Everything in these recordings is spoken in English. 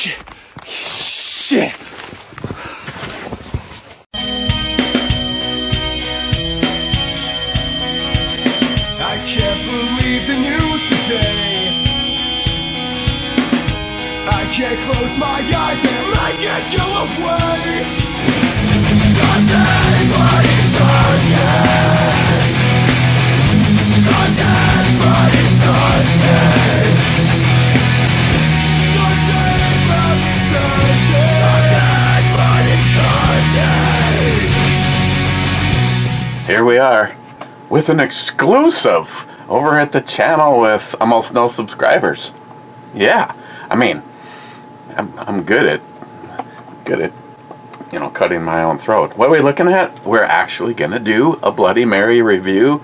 Shit. I can't believe the news today. I can't close my eyes and make it go away. Sunday, bloody Sunday. Sunday, bloody Sunday. Sunday, bloody Sunday. Sunday, bloody Sunday. Here we are with an exclusive over at the channel with almost no subscribers. Yeah, I mean, I'm good at cutting my own throat. What are we looking at? We're actually gonna do a Bloody Mary review.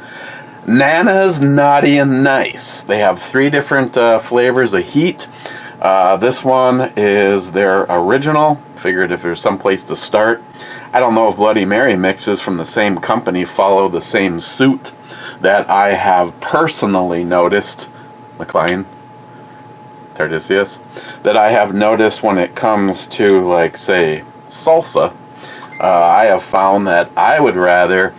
Nana's Naughty and Nice. They have 3 different flavors of heat. This one is their original. Figured if there's some place to start. I don't know if Bloody Mary mixes from the same company follow the same suit that I have personally noticed. McLean, Tardisius, that I have noticed when it comes to, like, say, salsa. I have found that I would rather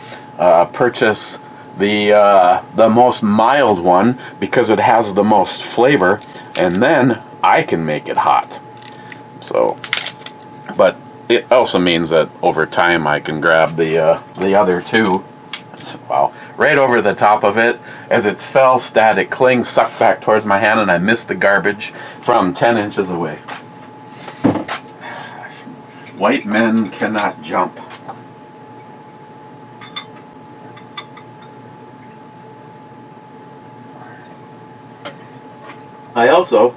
purchase the most mild one because it has the most flavor, and then I can make it hot. So, but it also means that over time I can grab the other 2. Wow, right over the top of it. As it fell, static cling sucked back towards my hand, and I missed the garbage from 10 inches away. White men cannot jump. I also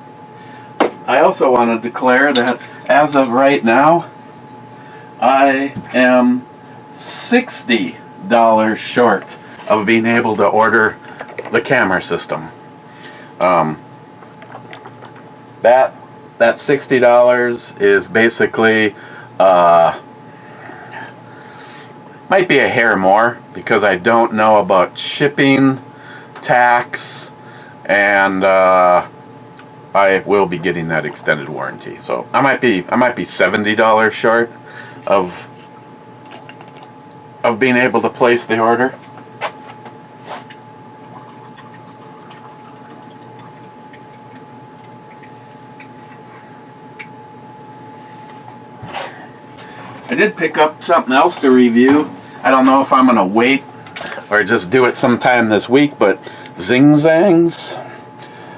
want to declare that as of right now, I am $60 short of being able to order the camera system. That $60 is basically might be a hair more because I don't know about shipping, tax, and I will be getting that extended warranty. So I might be $70 short of being able to place the order. I did pick up something else to review. I don't know if I'm going to wait or just do it sometime this week, but Zing Zang's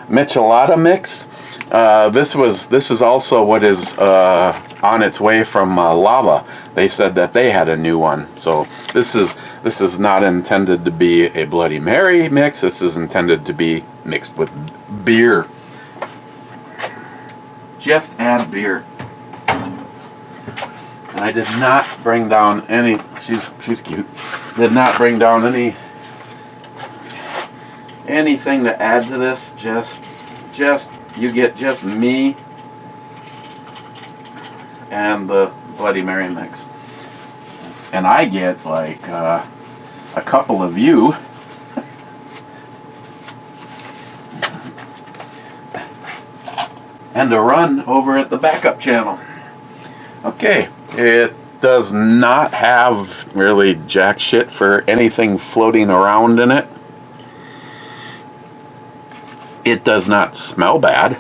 Michelada Mix. This is also what is on its way from Lava. They said that they had a new one. So this is not intended to be a Bloody Mary mix. This is intended to be mixed with beer. Just add beer. And I did not bring down any. She's cute. Did not bring down anything to add to this. Just you get just me and the Bloody Mary mix, and I get like a couple of you. And a run over at the backup channel. Okay, it does not have really jack shit for anything floating around in it. It does not smell bad.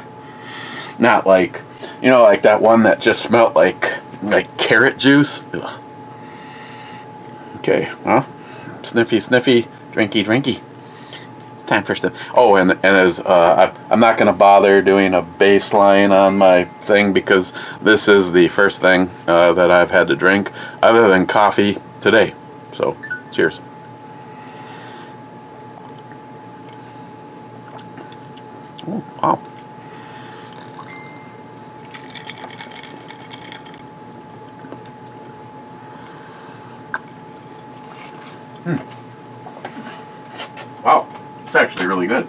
Not like, like that one that just smelled like carrot juice. Ugh. Okay, well, sniffy, sniffy, drinky, drinky. It's time for stuff. Oh, and as I'm not going to bother doing a baseline on my thing because this is the first thing that I've had to drink other than coffee today. So, cheers. Oh, wow. Wow, it's actually really good.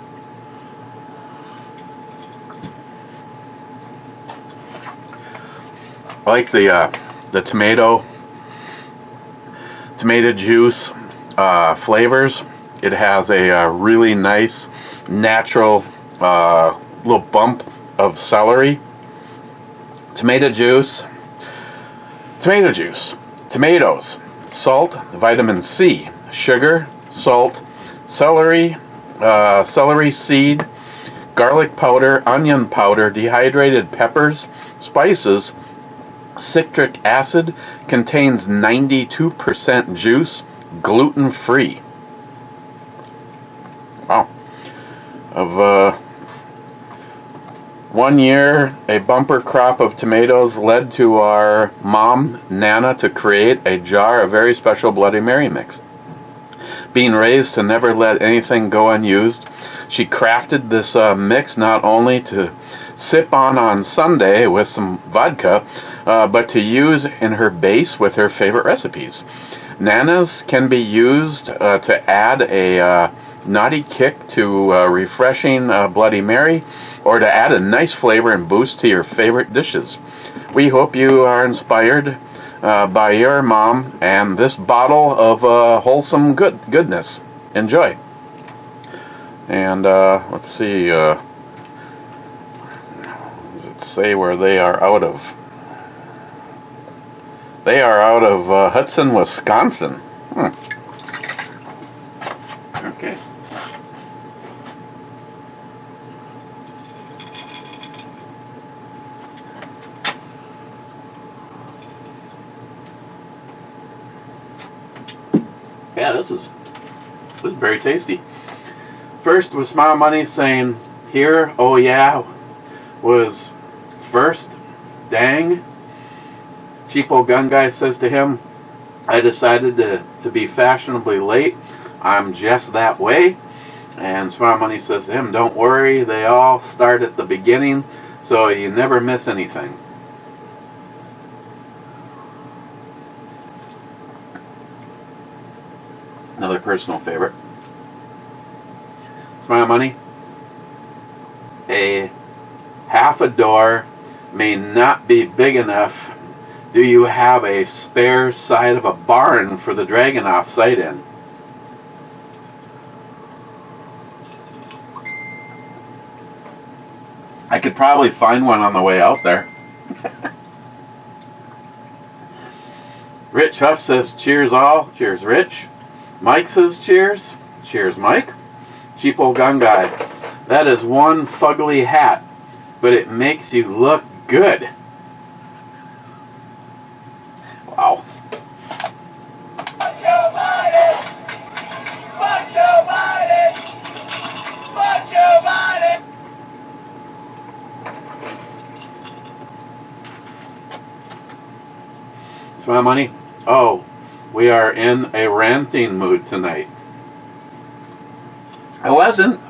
I like the tomato juice flavors. It has a really nice natural little bump of celery tomato juice, tomatoes, salt, vitamin C, sugar, salt, celery, celery seed, garlic powder, onion powder, dehydrated peppers, spices, citric acid, contains 92% juice, gluten-free. Wow. Of 1 year, a bumper crop of tomatoes led to our mom, Nana, to create a jar of very special Bloody Mary mix. Being raised to never let anything go unused, she crafted this mix not only to sip on Sunday with some vodka, but to use in her base with her favorite recipes. Nana's can be used to add a nutty kick to refreshing Bloody Mary, or to add a nice flavor and boost to your favorite dishes. We hope you are inspired by your mom and this bottle of wholesome goodness. Enjoy. And let's see, does it say where they are out of? They are out of Hudson, Wisconsin. Okay. Yeah, this is very tasty. First was Smile Money saying, "Here, oh yeah," was first. Dang. Cheapo Gun Guy says to him, "I decided to be fashionably late. I'm just that way." And Smile Money says to him, "Don't worry, they all start at the beginning, so you never miss anything." Another personal favorite. Smile Money. A half a door may not be big enough. Do you have a spare side of a barn for the Dragunov sight in? I could probably find one on the way out there. Rich Huff says, "Cheers all." Cheers, Rich. Mike says, "Cheers." Cheers, Mike. Cheapo Gun Guy. "That is one fugly hat, but it makes you look good." Wow. Macho body! Macho body! Macho body! Smile Money. "Oh, we are in a ranting mood tonight." I wasn't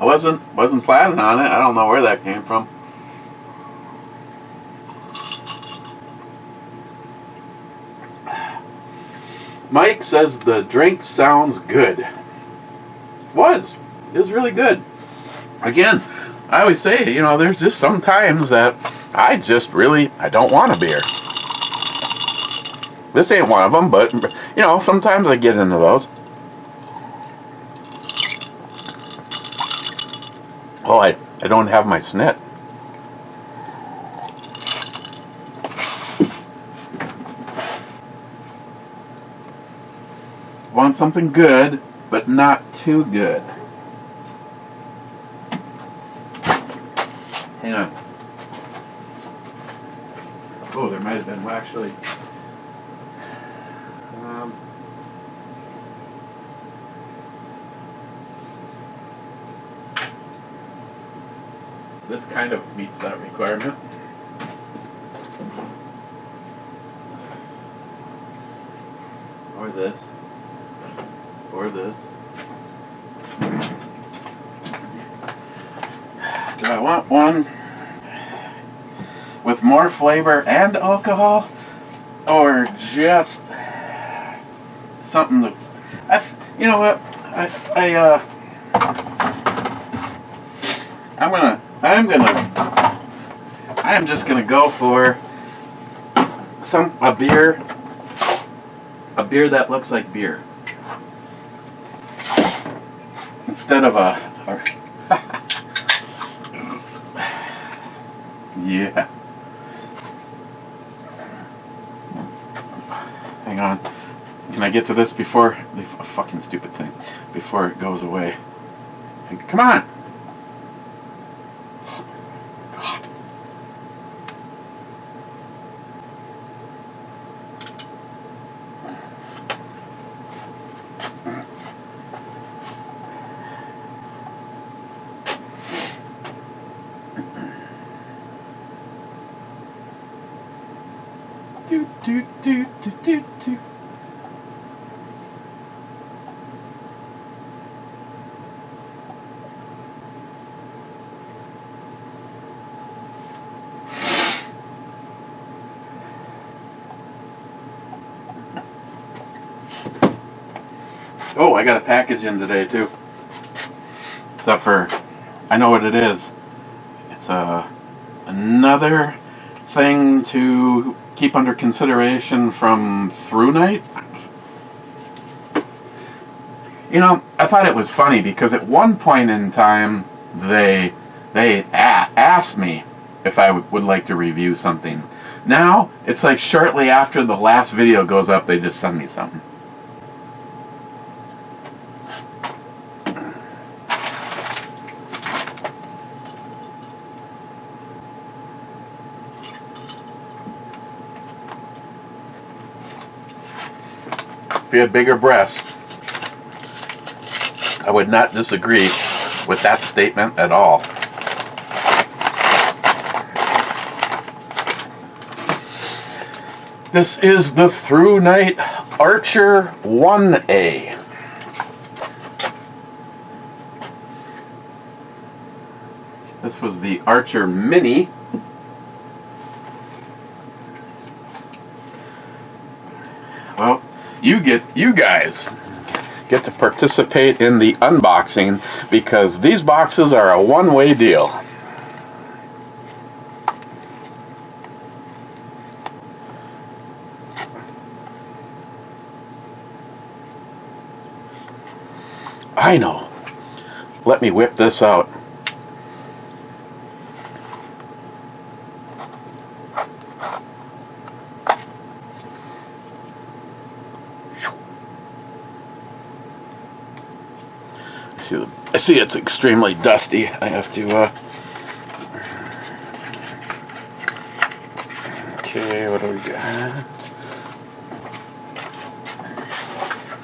planning on it. I don't know where that came from. Mike says the drink sounds good. It was really good. Again, I always say, there's just some times that I don't want a beer. This ain't one of them, but, sometimes I get into those. Oh, I don't have my snit. Want something good, but not too good. Hang on. Oh, there might have been, actually. This kind of meets that requirement. Or this. Or this. Do I want one with more flavor and alcohol? Or just something that... you know what? I am just gonna go for a beer that looks like beer instead of a yeah. Hang on. Can I get to this before the fucking stupid thing, before it goes away? Come on. God. Do do do do do do. Oh, I got a package in today too. Except for, I know what it is. It's another thing to keep under consideration from ThruNite. You know, I thought it was funny because at one point in time they asked me if I would like to review something. Now it's like shortly after the last video goes up, they just send me something. If you had bigger breasts, I would not disagree with that statement at all. This is the ThruNite Archer 1A. This was the Archer Mini. Well, you guys get to participate in the unboxing because these boxes are a one-way deal. I know. Let me whip this out. I see it's extremely dusty. I have to, okay, what do we got?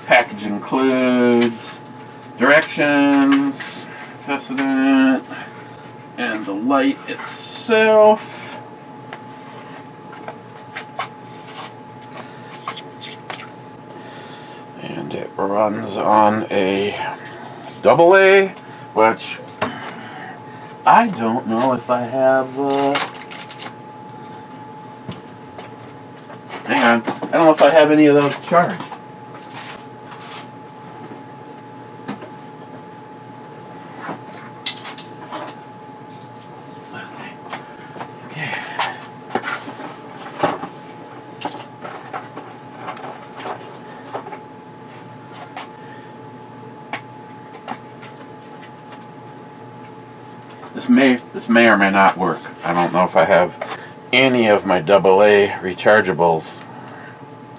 Package includes directions, antecedent, and the light itself. And it runs on a AA, which I don't know if I have, hang on, I don't know if I have any of those charged. Okay. This may or may not work. I don't know if I have any of my AA rechargeables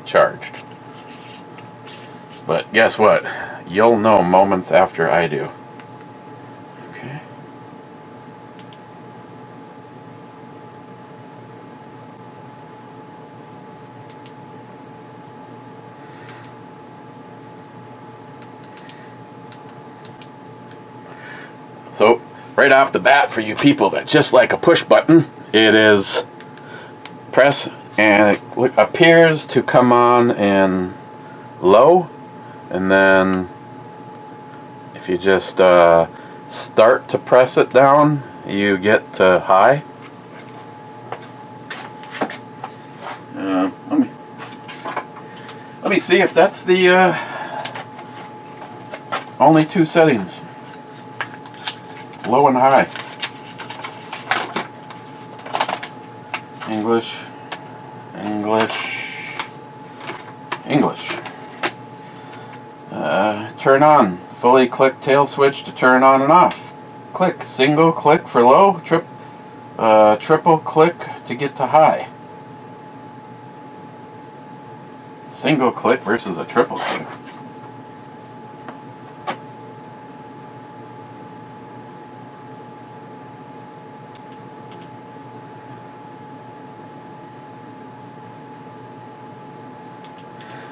charged. But guess what? You'll know moments after I do. Okay. So, right off the bat, for you people that just like a push button, it is press and it appears to come on in low, and then if you just start to press it down, you get to high. Let me see if that's the only two settings. Low and high. English, English, English. Turn on. Fully click tail switch to turn on and off. Click. Single click for low. Triple click to get to high. Single click versus a triple click.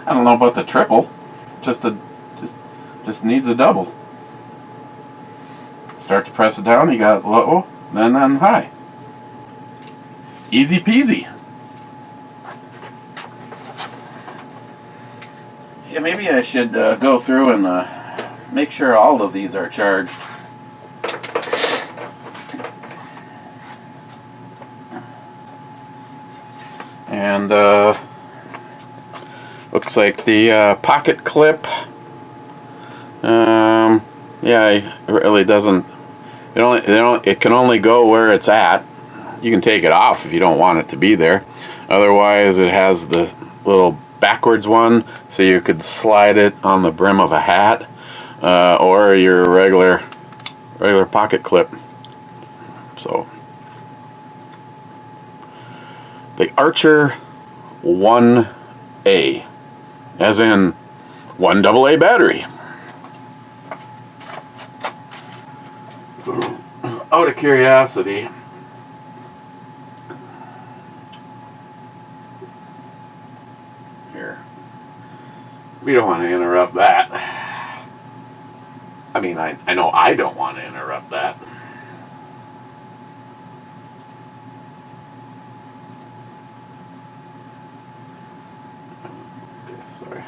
I don't know about the triple. Just needs a double. Start to press it down. You got low, then high. Easy peasy. Yeah, maybe I should go through and make sure all of these are charged. And looks like the pocket clip. Yeah, it really doesn't. It can only go where it's at. You can take it off if you don't want it to be there. Otherwise, it has the little backwards one, so you could slide it on the brim of a hat, or your regular pocket clip. So the Archer 1A, as in 1 AA battery. Out of curiosity, here, we don't want to interrupt that. I mean, I know I don't want to interrupt that. Okay, sorry.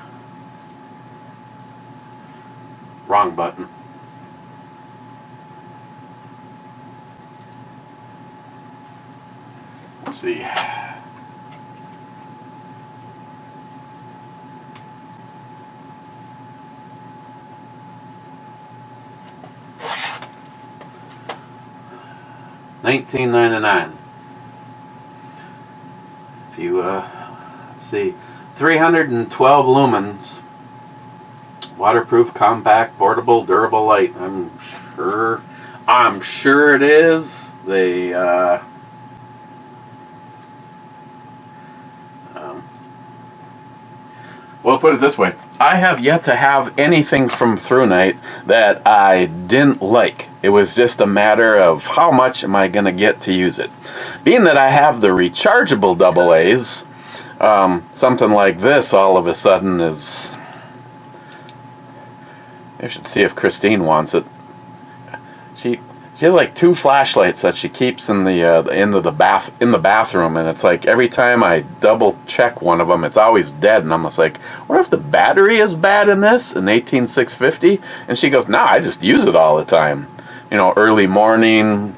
Wrong button. Let's see. $19.99. If you see, 312 lumens, waterproof, compact, portable, durable light. I'm sure it is. They well, put it this way. I have yet to have anything from ThruNite that I didn't like. It was just a matter of how much am I going to get to use it. Being that I have the rechargeable AA's, something like this all of a sudden is... I should see if Christine wants it. She has like 2 flashlights that she keeps in the bathroom, and it's like every time I double check one of them, it's always dead, and I'm just like, what if the battery is bad in this, an 18650? And she goes, nah, I just use it all the time. You know, early morning,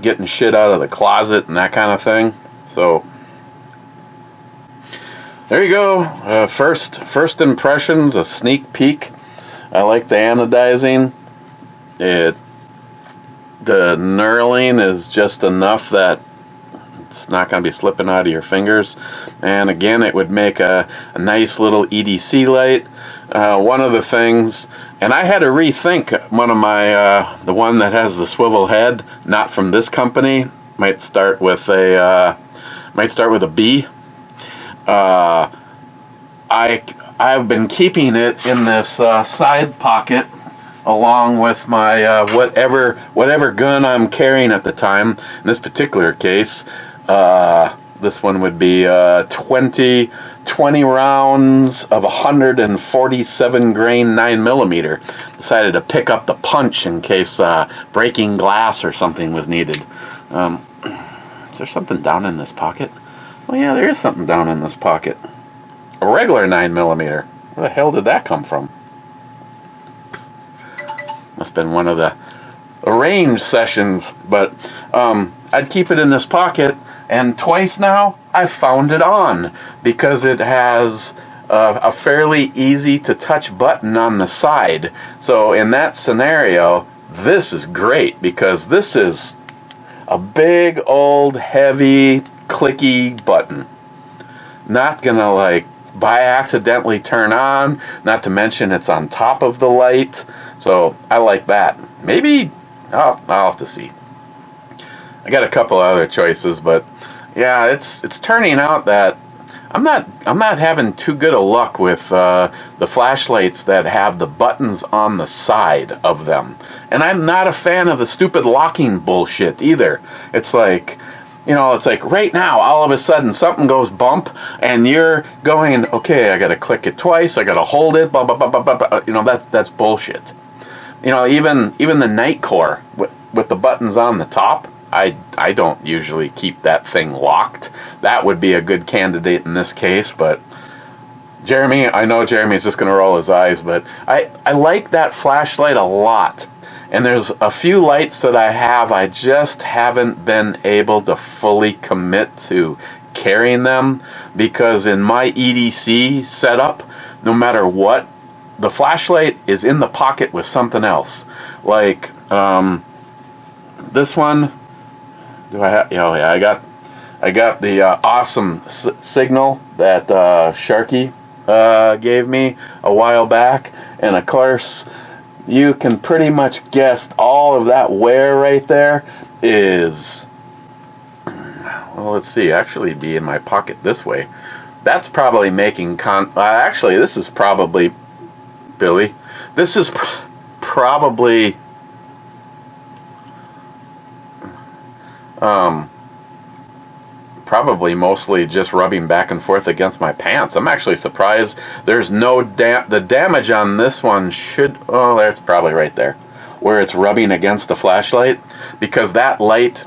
getting shit out of the closet and that kind of thing. So there you go. First impressions, a sneak peek. I like the anodizing. The knurling is just enough that it's not going to be slipping out of your fingers. And again, it would make a nice little EDC light. One of the things, and I had to rethink one of my, the one that has the swivel head, not from this company, might start with a B. I've been keeping it in this side pocket along with my whatever gun I'm carrying at the time. In this particular case, this one would be 20 rounds of 147 grain 9mm. Decided to pick up the punch in case breaking glass or something was needed. Is there something down in this pocket? Oh yeah, there is something down in this pocket. A regular 9mm. Where the hell did that come from? Must have been one of the arranged sessions, but I'd keep it in this pocket, and twice now I found it on because it has a fairly easy to touch button on the side. So in that scenario, this is great because this is a big old heavy clicky button. Not gonna like by accidentally turn on, not to mention it's on top of the light. So I like that. Maybe I'll have to see. I got a couple other choices, but yeah, it's turning out that I'm not having too good a luck with the flashlights that have the buttons on the side of them. And I'm not a fan of the stupid locking bullshit either. It's like, it's like right now, all of a sudden, something goes bump, and you're going, okay, I got to click it twice, I got to hold it, blah, blah, blah, blah, blah, blah. That's bullshit. Even the night core with the buttons on the top, I don't usually keep that thing locked. That would be a good candidate in this case, but Jeremy, I know Jeremy's just going to roll his eyes, but I like that flashlight a lot. And there's a few lights that I just haven't been able to fully commit to carrying them, because in my EDC setup, no matter what, the flashlight is in the pocket with something else. Like this one. Do I have? Oh yeah, I got the awesome signal that Sharky gave me a while back, and of course, you can pretty much guess all of that wear right there is. Well, let's see. Actually, it'd be in my pocket this way. That's probably making actually, this is probably Billy. This is probably. Probably mostly just rubbing back and forth against my pants. I'm actually surprised there's no the damage on this one should, it's probably right there where it's rubbing against the flashlight, because that light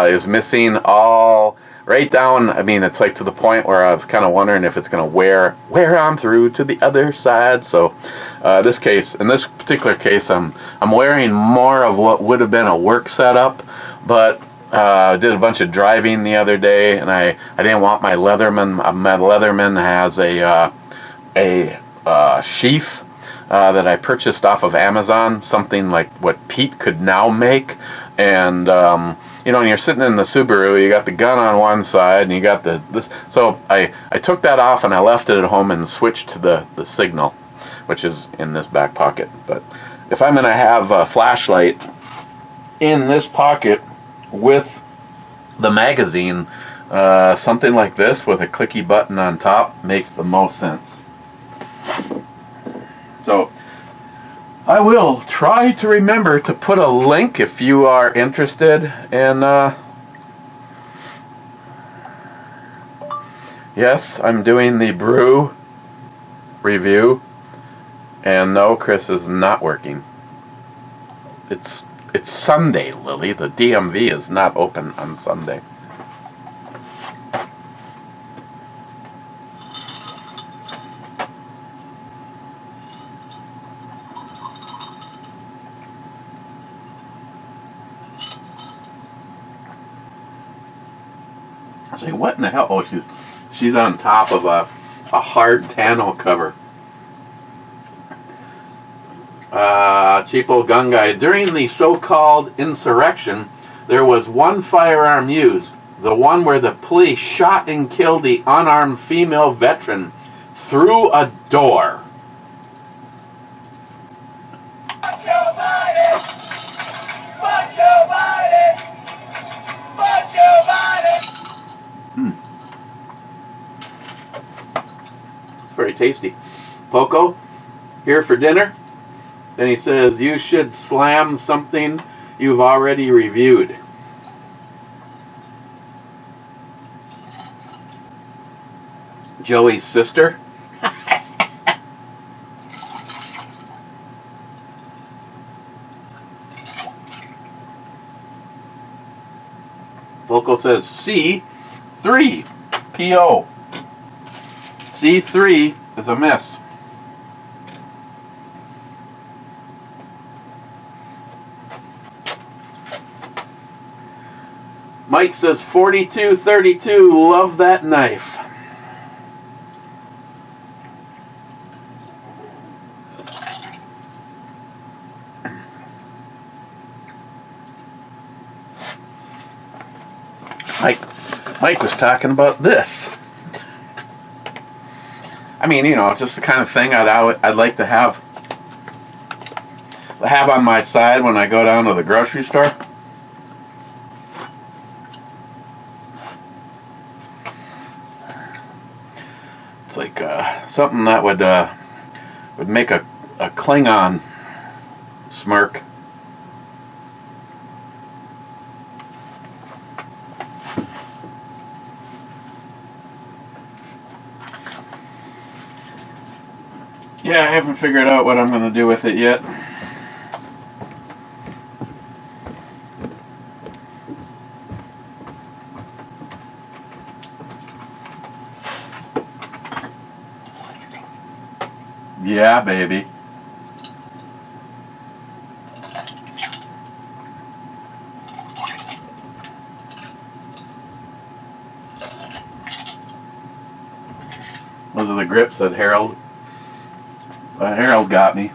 is missing all right down. I mean, it's like to the point where I was kind of wondering if it's going to wear on through to the other side. So in this particular case, I'm wearing more of what would have been a work setup, but I did a bunch of driving the other day, and I didn't want my Leatherman. My Leatherman has a sheath that I purchased off of Amazon, something like what Pete could now make. And when you're sitting in the Subaru, you got the gun on one side, and you got this. So I took that off, and I left it at home and switched to the Signal, which is in this back pocket. But if I'm going to have a flashlight in this pocket with the magazine, something like this with a clicky button on top makes the most sense. So I will try to remember to put a link if you are interested in yes, I'm doing the brew review, and no, Chris is not working. It's Sunday, Lily. The DMV is not open on Sunday. I say, what in the hell? Oh, she's on top of a hard tonneau cover. Cheapo gun guy. During the so-called insurrection, there was one firearm used, the one where the police shot and killed the unarmed female veteran through a door. Fuck Joe Biden! Fuck Joe Biden! Fuck Joe Biden! It's very tasty. Poco, here for dinner? Then he says, you should slam something you've already reviewed. Joey's sister. Vocal says C3 PO. C3 is a miss. Mike says 4232, love that knife. Mike was talking about this. I mean, just the kind of thing I'd like to have on my side when I go down to the grocery store. something that would make a Klingon smirk. Yeah, I haven't figured out what I'm going to do with it yet. Yeah, baby. Those are the grips that Harold got me.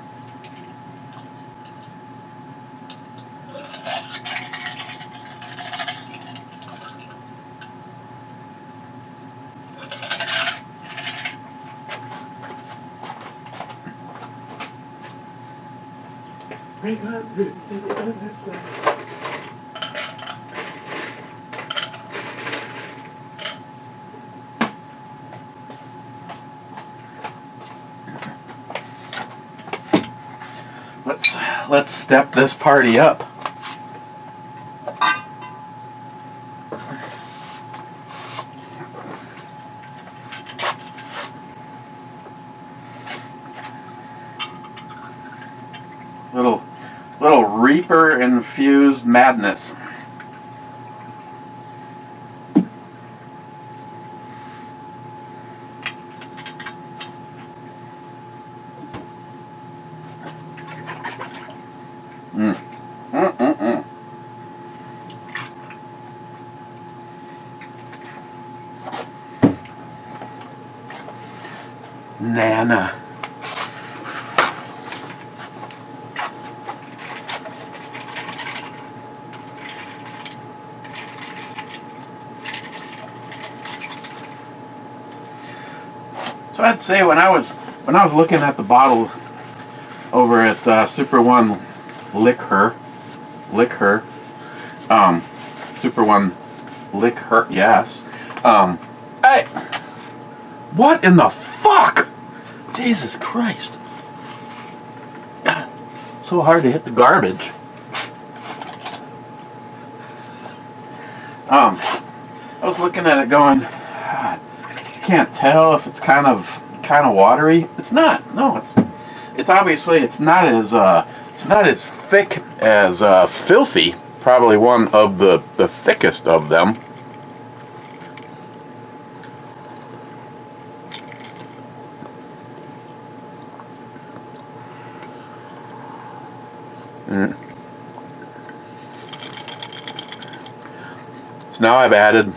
Let's step this party up. Little Reaper infused madness. Nana. So I'd say when I was looking at the bottle over at Super One Lick Her, Super One Lick Her, yes. Hey, what in the fuck? Jesus Christ! So hard to hit the garbage. I was looking at it going, God, can't tell if it's kind of watery. It's not. No, it's obviously it's not as thick as Filthy. Probably one of the thickest of them. So now I've added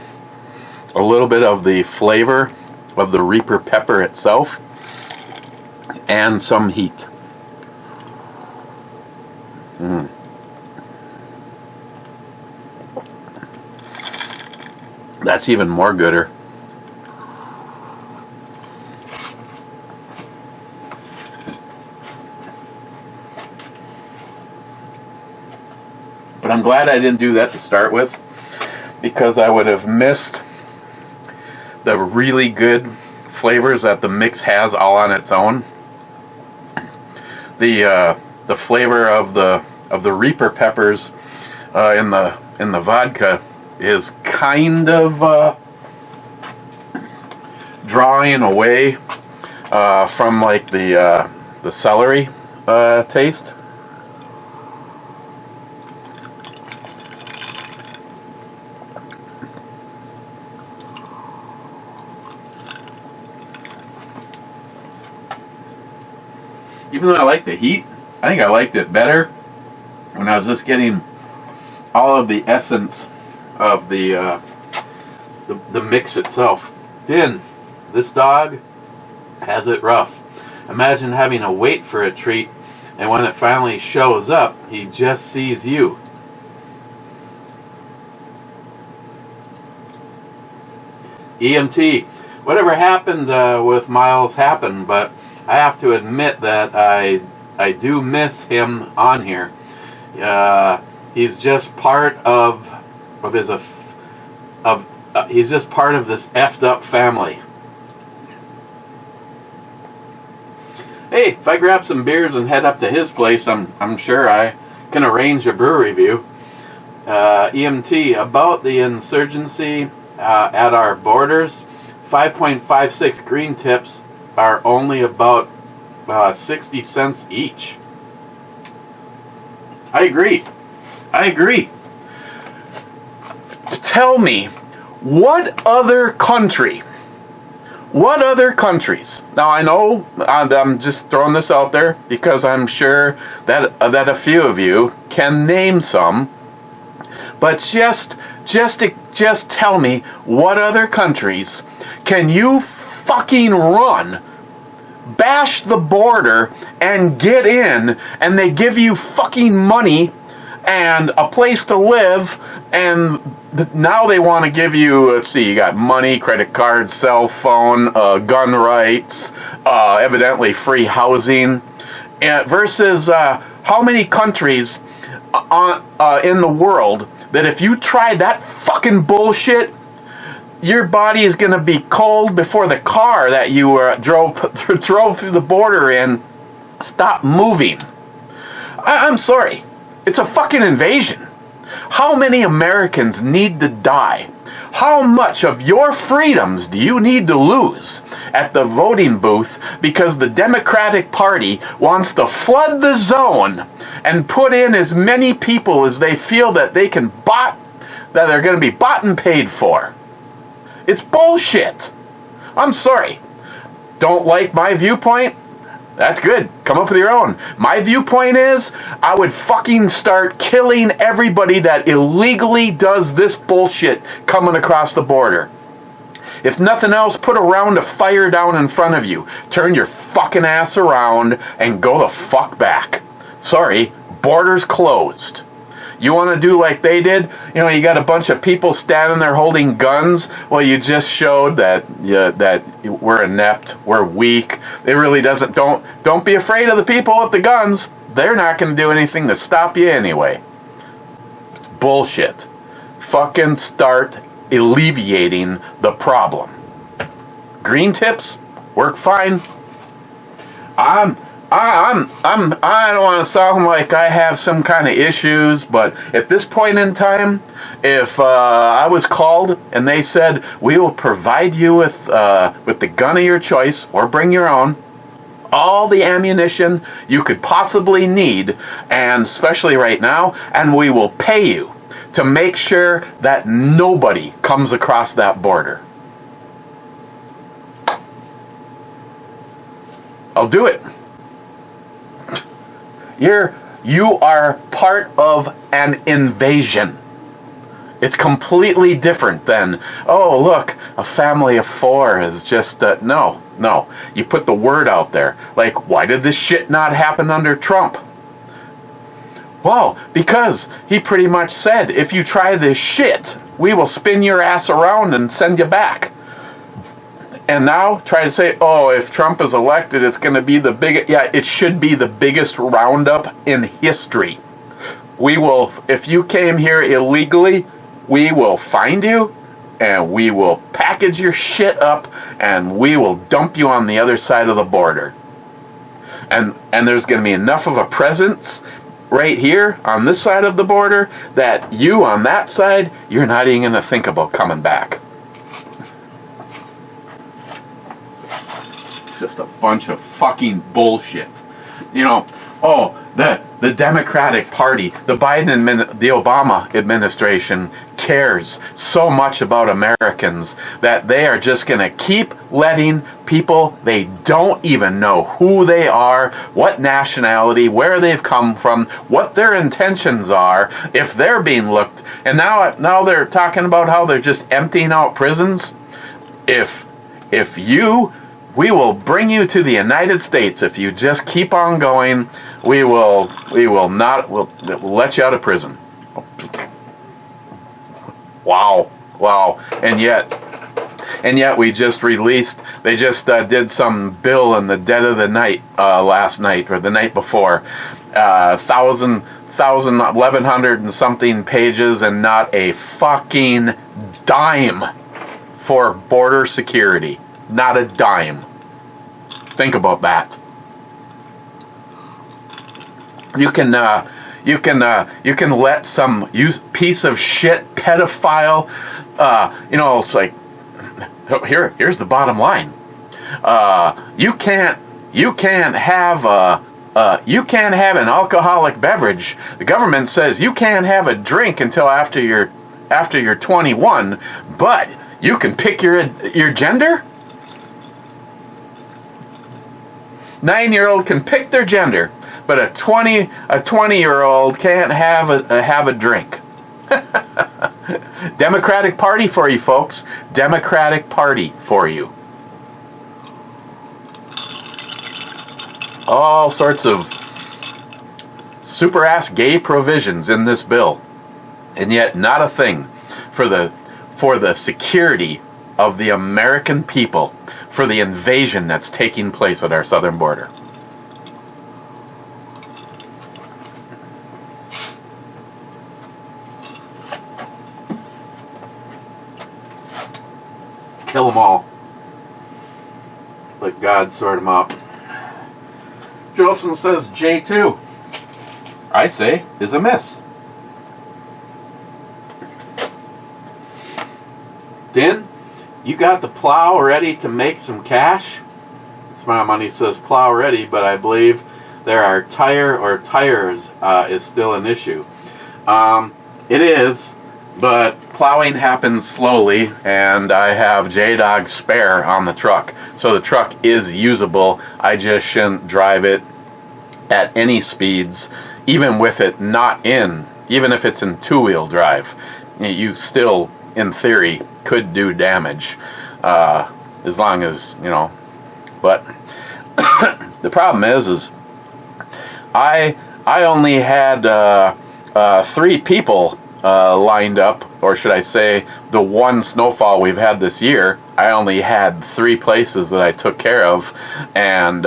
a little bit of the flavor of the Reaper pepper itself and some heat. That's even more gooder. But I'm glad I didn't do that to start with, because I would have missed the really good flavors that the mix has all on its own. The flavor of the Reaper peppers in the vodka is kind of drawing away from like the celery taste. Even though I like the heat, I think I liked it better when I was just getting all of the essence of the mix itself. Din, this dog has it rough. Imagine having to wait for a treat, and when it finally shows up, he just sees you. EMT, whatever happened with Miles happened, but I have to admit that I do miss him on here. He's just part of he's just part of this effed up family. hey, if I grab some beers and head up to his place, I'm sure I can arrange a brew review. EMT, about the insurgency at our borders, 5.56 green tips are only about 60 cents each. I agree. Tell me, what other countries? Now I know I'm just throwing this out there because I'm sure that a few of you can name some. But just tell me, what other countries can you fucking run, bash the border, and get in, and they give you fucking money and a place to live, and now they want to give you, let's see, you got money, credit card, cell phone, gun rights, evidently free housing, versus how many countries in the world that if you try that fucking bullshit, your body is going to be cold before the car that you drove through the border in stopped moving. I'm sorry. It's a fucking invasion. How many Americans need to die? How much of your freedoms do you need to lose at the voting booth because the Democratic Party wants to flood the zone and put in as many people as they feel that they can that they're going to be bought and paid for? It's bullshit. I'm sorry. Don't like my viewpoint? That's good. Come up with your own. My viewpoint is, I would fucking start killing everybody that illegally does this bullshit coming across the border. If nothing else, put a round of fire down in front of you. Turn your fucking ass around and go the fuck back. Sorry, border's closed. You want to do like they did? You know, you got a bunch of people standing there holding guns. Well, you just showed that we're inept, we're weak. It really doesn't. Don't be afraid of the people with the guns. They're not going to do anything to stop you anyway. It's bullshit. Fucking start alleviating the problem. Green tips work fine. I don't want to sound like I have some kind of issues, but at this point in time, if I was called and they said, we will provide you with the gun of your choice, or bring your own, all the ammunition you could possibly need, and especially right now, and we will pay you to make sure that nobody comes across that border, I'll do it. You are part of an invasion. It's completely different than, oh, look, a family of 4 is just, no. You put the word out there. Like, why did this shit not happen under Trump? Well, because he pretty much said, if you try this shit, we will spin your ass around and send you back. And now try to say, oh, if Trump is elected, it's going to be the biggest. Yeah, it should be the biggest roundup in history. We will, if you came here illegally, we will find you, and we will package your shit up, and we will dump you on the other side of the border. And there's going to be enough of a presence right here on this side of the border that you on that side, you're not even going to think about coming back. Just a bunch of fucking bullshit. You know, oh, the Democratic Party, the Obama administration cares so much about Americans that they are just going to keep letting people they don't even know who they are, what nationality, where they've come from, what their intentions are, if they're being looked. And now they're talking about how they're just emptying out prisons. We will bring you to the United States if you just keep on going. We'll let you out of prison. Wow. And yet we just released, they just did some bill in the dead of the night last night, or the night before. 1,100 and something pages, and not a fucking dime for border security. Not a dime. Think about that. You can let some piece of shit pedophile, it's like, here's the bottom line. You can't have an alcoholic beverage. The government says you can't have a drink until after you're 21, but you can pick your gender. 9-year-old can pick their gender, but a 20-year-old can't have a drink. Democratic Party for you, folks. Democratic Party for you. All sorts of super-ass gay provisions in this bill, and yet not a thing for the security of the American people, for the invasion that's taking place at our southern border. Kill them all. Let God sort them out. Jolson says J2. I say is a miss. Din, you got the plow ready to make some cash? Smart Money says plow ready, but I believe there are tires is still an issue. It is, but plowing happens slowly, and I have J-Dog spare on the truck. So the truck is usable. I just shouldn't drive it at any speeds, even with it even if it's in two-wheel drive. You still, in theory, could do damage, as long as, but the problem is I only had 3 people lined up, or should I say the one snowfall we've had this year, I only had 3 places that I took care of, and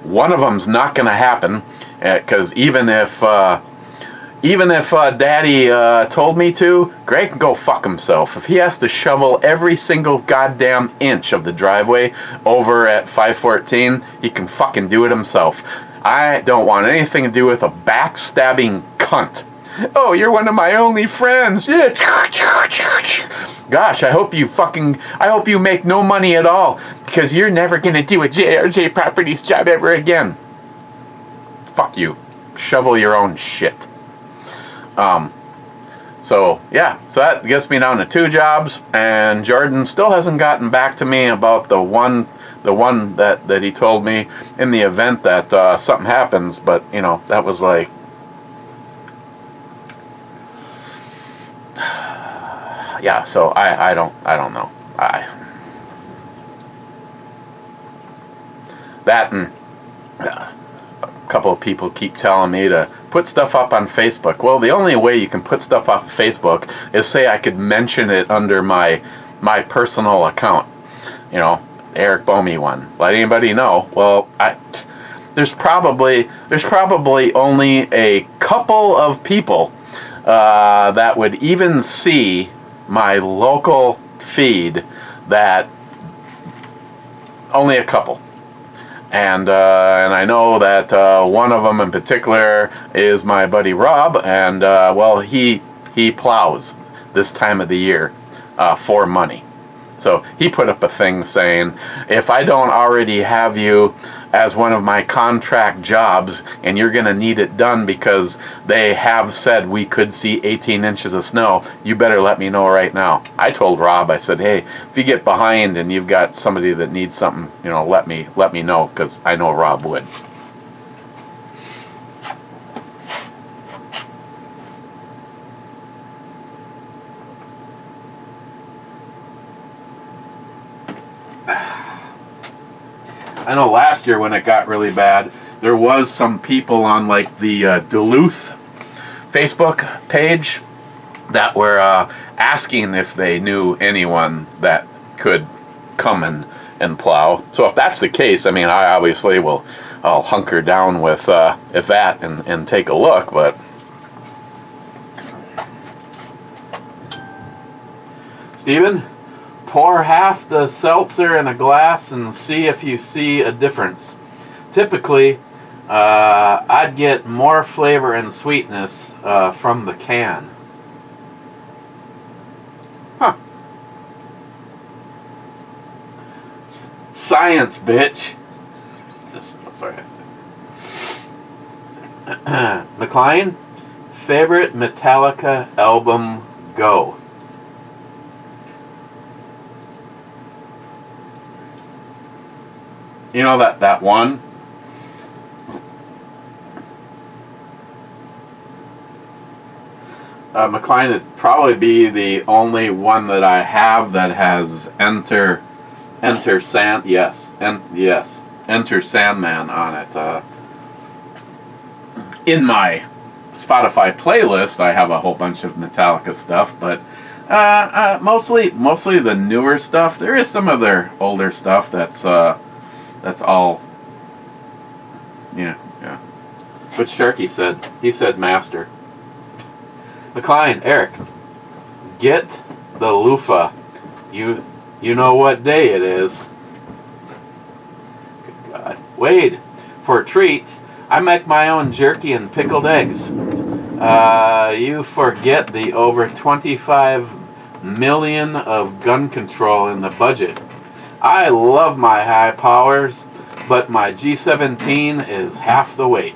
one of them's not going to happen, because even if Daddy told me to, Greg can go fuck himself. If he has to shovel every single goddamn inch of the driveway over at 514, he can fucking do it himself. I don't want anything to do with a backstabbing cunt. Oh, you're one of my only friends. Yeah. Gosh, I hope you make no money at all, because you're never going to do a JRJ Properties job ever again. Fuck you. Shovel your own shit. So that gets me down to 2 jobs, and Jordan still hasn't gotten back to me about the one that he told me in the event that something happens, but that was like, yeah, so I don't know. That and a couple of people keep telling me to put stuff up on Facebook. Well, the only way you can put stuff up on Facebook is say I could mention it under my personal account. Eric Bomey one. Let anybody know. Well, there's probably only a couple of people that would even see my local feed, that only a couple. And I know that one of them in particular is my buddy Rob, and he plows this time of the year for money. So he put up a thing saying, if I don't already have you as one of my contract jobs, and you're going to need it done because they have said we could see 18 inches of snow, you better let me know right now. I told Rob, I said, hey, if you get behind and you've got somebody that needs something, let me know, because I know Rob would. I know last year when it got really bad, there was some people on like the Duluth Facebook page that were asking if they knew anyone that could come and plow. So if that's the case, I obviously I'll hunker down with if that and take a look, but Steven? Pour half the seltzer in a glass and see if you see a difference. Typically, I'd get more flavor and sweetness from the can. Huh. Science, bitch. McLean, favorite Metallica album, go. You know that one? McLean would probably be the only one that I have that has Enter Sandman on it. In my Spotify playlist, I have a whole bunch of Metallica stuff, but mostly the newer stuff. There is some of their older stuff that's all. Yeah. But Sharky said master. McLean, Eric, get the loofah. You know what day it is. Good God. Wade, for treats, I make my own jerky and pickled eggs. You forget the over 25 million of gun control in the budget. I love my high powers, but my G17 is half the weight.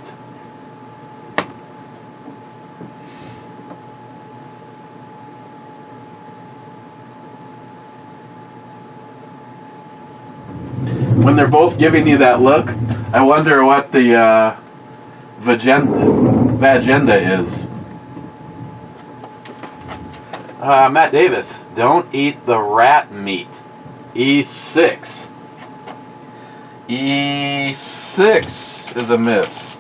When they're both giving you that look, I wonder what the vagenda is. Matt Davis, don't eat the rat meat. E6. E6 is a miss.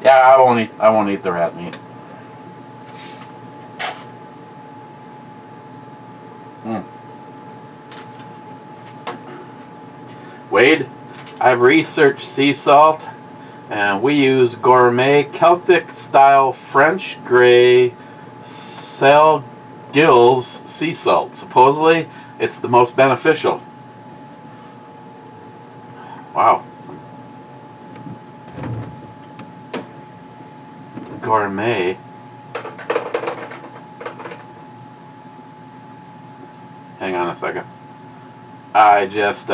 Yeah, I won't eat the rat meat. Wade, I've researched sea salt, and we use gourmet Celtic style French Grey Sal Gills sea salt. Supposedly, it's the most beneficial. Wow. Gourmet. Hang on a second. I just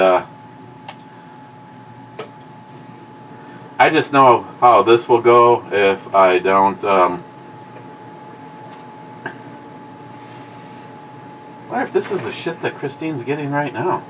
know how this will go if I don't, what if this is the shit that Christine's getting right now?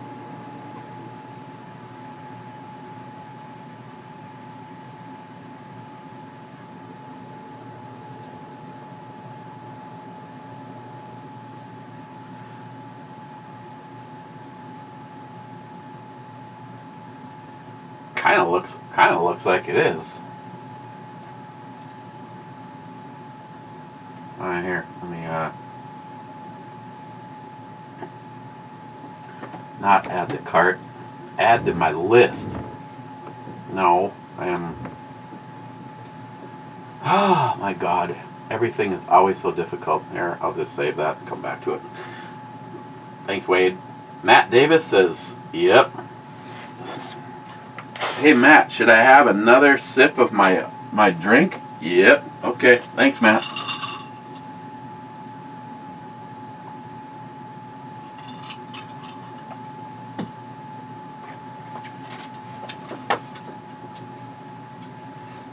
Kind of looks like it is. All right, here. Let me not add to cart. Add to my list. No, I am. Oh my God! Everything is always so difficult. Here, I'll just save that and come back to it. Thanks, Wade. Matt Davis says, "Yep." Hey Matt, should I have another sip of my drink? Yep. Okay. Thanks, Matt.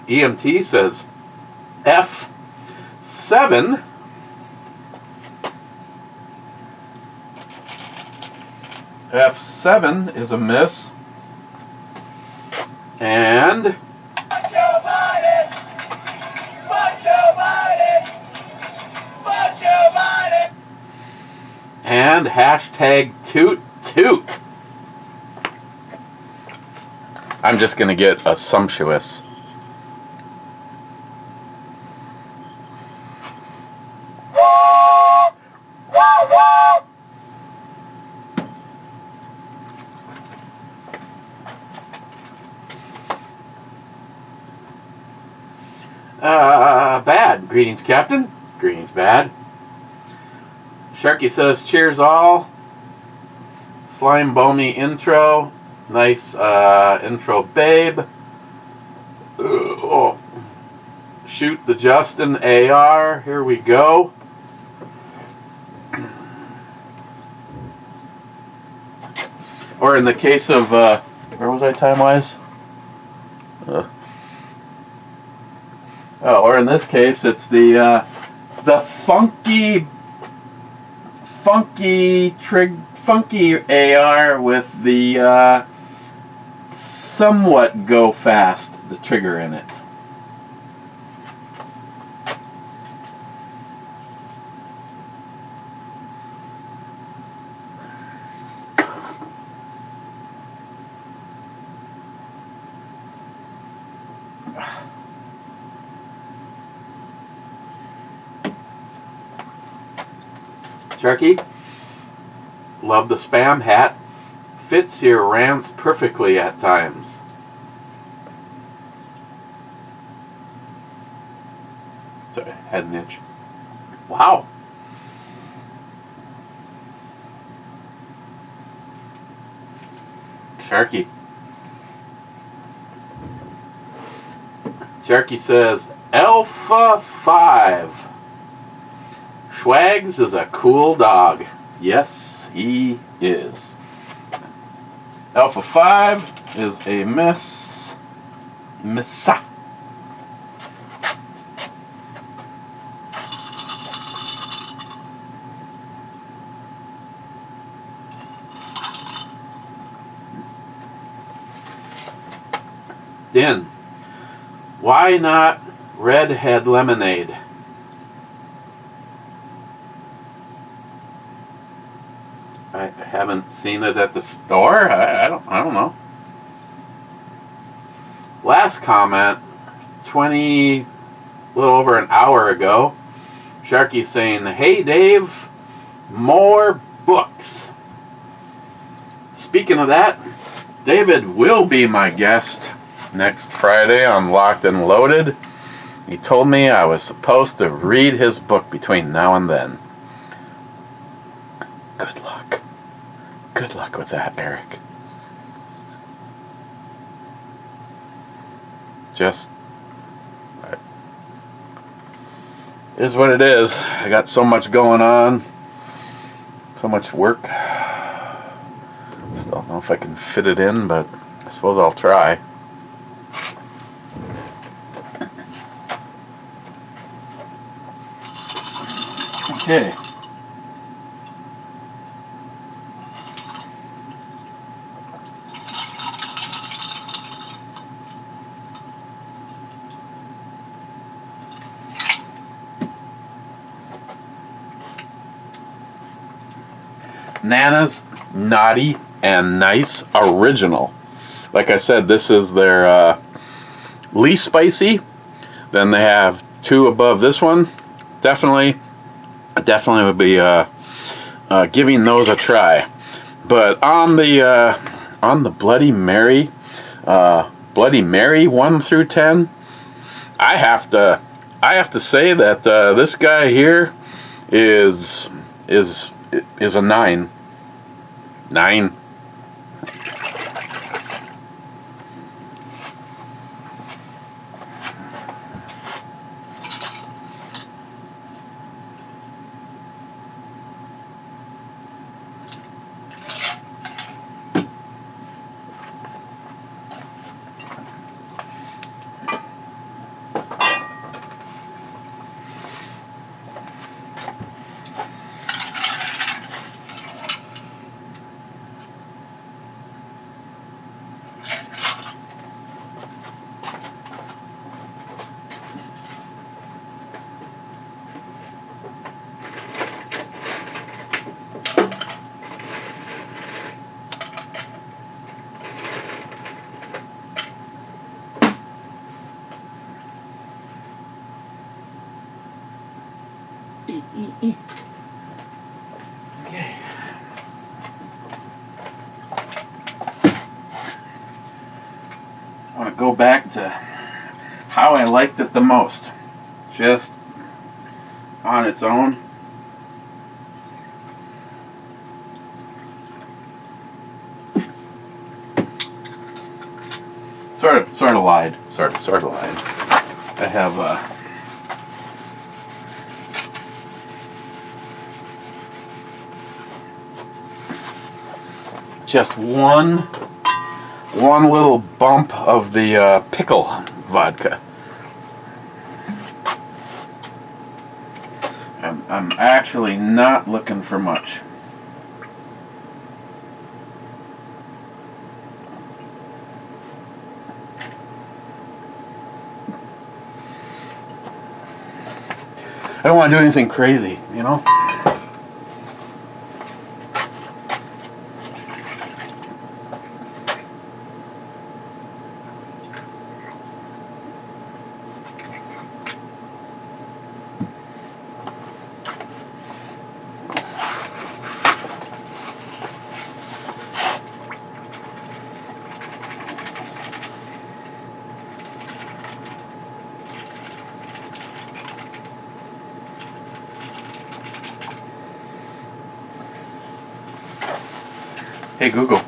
EMT says F7. F7 is a miss. And Macho Biden! Macho Biden! Macho Biden! And hashtag toot toot. I'm just going to get a sumptuous. Bad. Greetings, Captain. Greetings, bad. Sharky says, cheers all. Slime Bomey intro. Nice intro, babe. shoot the Justin AR. Here we go. Or in the case of, where was I time-wise? Or in this case, it's the funky AR with the somewhat go fast, the trigger in it. Sharky, love the spam hat. Fits your rants perfectly at times. Sorry, had an itch. Wow. Sharky. Sharky says, Alpha 5. Schwags is a cool dog. Yes, he is. Alpha 5 is a missa. Din, why not redhead lemonade? I haven't seen it at the store. I don't know. Last comment, a little over an hour ago, Sharky saying, "Hey Dave, more books." Speaking of that, David will be my guest next Friday on Locked and Loaded. He told me I was supposed to read his book between now and then. Good luck. Good luck with that, Eric. Just is what it is. I got so much going on, so much work. Still don't know if I can fit it in, but I suppose I'll try. Okay. Nana's Naughty and Nice Original. Like I said, this is their least spicy. Then they have two above this one. Definitely would be giving those a try. But on the Bloody Mary 1 through 10, I have to say that this guy here is a 9. 9. Okay. I want to go back to how I liked it the most. Just on its own. Sort of lied. Sort of lied. I have just one little bump of the pickle vodka. I'm actually not looking for much. I don't want to do anything crazy, you know? Hey Google,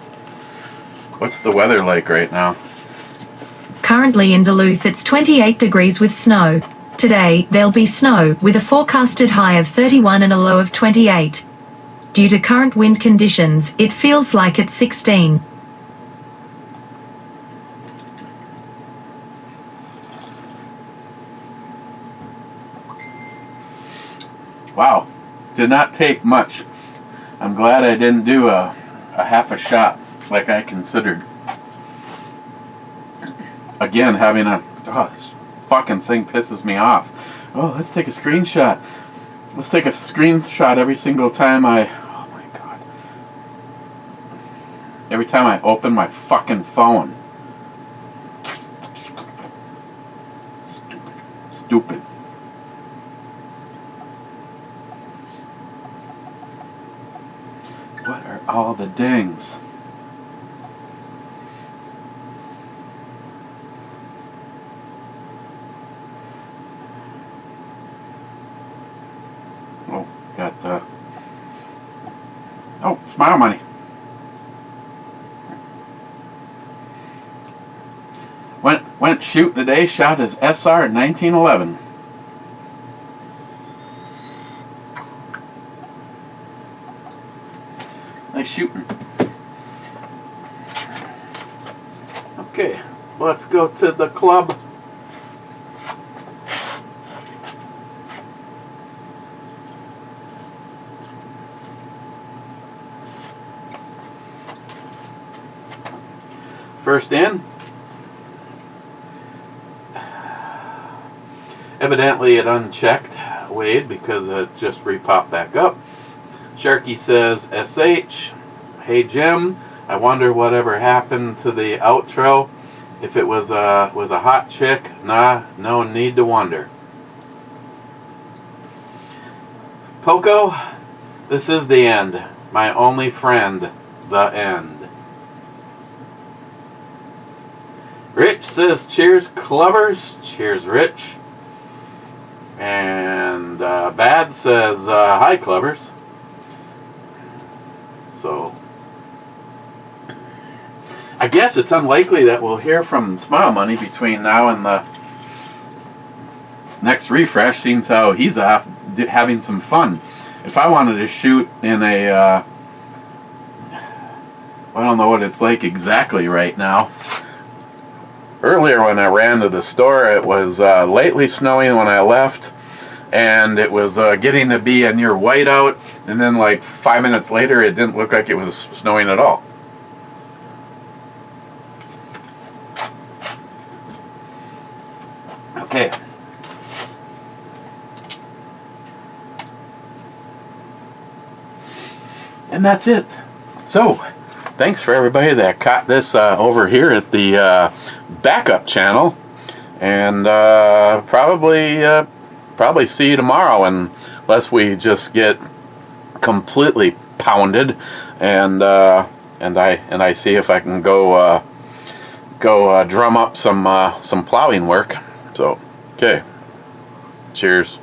what's the weather like right now? Currently in Duluth it's 28 degrees with snow. Today, there'll be snow, with a forecasted high of 31 and a low of 28. Due to current wind conditions, it feels like it's 16. Wow, did not take much. I'm glad I didn't do a half a shot like I considered. Again, having this fucking thing pisses me off. Oh, let's take a screenshot. Let's take a screenshot every single time oh my God. Every time I open my fucking phone. Stupid. What are all the dings? Oh, got the... Oh, Smile Money. Went shoot today, shot his SR in 1911. Nice shooting. Okay, let's go to the club. First in. Evidently it unchecked Wade because it just re-popped back up. Sharky says, SH, hey Jim, I wonder whatever happened to the outro. If it was a hot chick, nah, no need to wonder. Poco, this is the end. My only friend, the end. Rich says, cheers clubbers. Cheers Rich. And Bad says, hi clubbers. So, I guess it's unlikely that we'll hear from Smile Money between now and the next refresh, seeing how he's off having some fun. If I wanted to shoot in a, I don't know what it's like exactly right now. Earlier when I ran to the store, it was lightly snowing when I left, and it was getting to be a near whiteout, and then like 5 minutes later it didn't look like it was snowing at all. Okay. And that's it. So, thanks for everybody that caught this over here at the backup channel, and probably see you tomorrow, unless we just get completely pounded, and I see if I can go drum up some plowing work. So, okay, cheers.